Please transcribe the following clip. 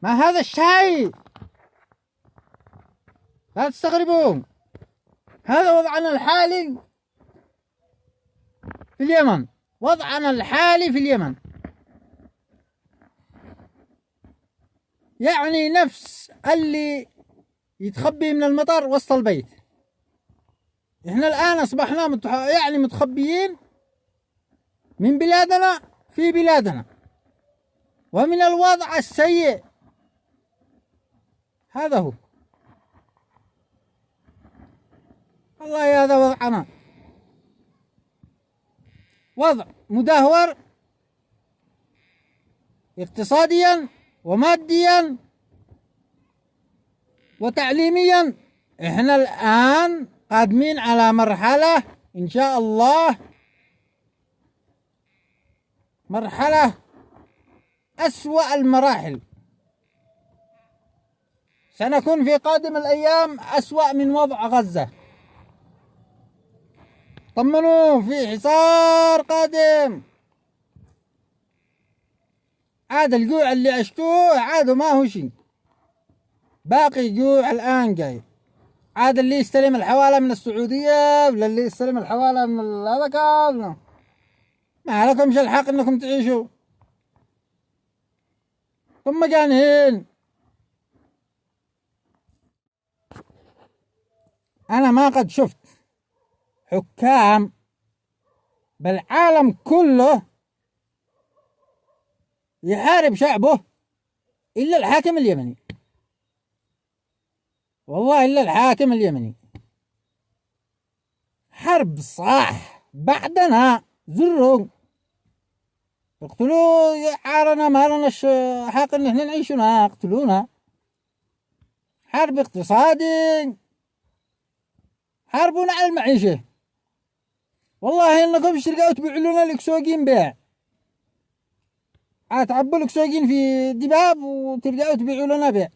ما هذا الشيء؟ لا تستغربون، هذا وضعنا الحالي في اليمن، وضعنا الحالي في اليمن، يعني نفس اللي يتخبي من المطر وسط البيت. احنا الآن أصبحنا يعني متخبيين من بلادنا في بلادنا، ومن الوضع السيء. هذا هو والله، هذا وضعنا، وضع مدهور اقتصاديا وماديا وتعليميا. احنا الآن قادمين على مرحلة إن شاء الله، مرحلة أسوأ المراحل. سنكون في قادم الأيام أسوأ من وضع غزة. طمنوا، في حصار قادم. عاد الجوع اللي عشتوه عاد ما هو شيء، باقي جوع الآن جاي. عاد اللي يستلم الحوالة من السعودية ولا اللي يستلم الحوالة من هذا كله، ما لكمش الحق انكم تعيشوا. ثم جانهين. انا ما قد شفت حكام بالعالم كله يحارب شعبه الا الحاكم اليمني، والله الا الحاكم اليمني. حرب صح بعدنا زروا يقتلوا عارنا، ما لنا حق ان احنا نعيشنا، يقتلونا. حرب اقتصادي، حاربونا على المعيشة. والله انكم ترجعوا تبيعوا لنا الاكسوجين بيع، تعبوا الاكسوجين في دباب وترجعوا تبيعوا لنا بيع.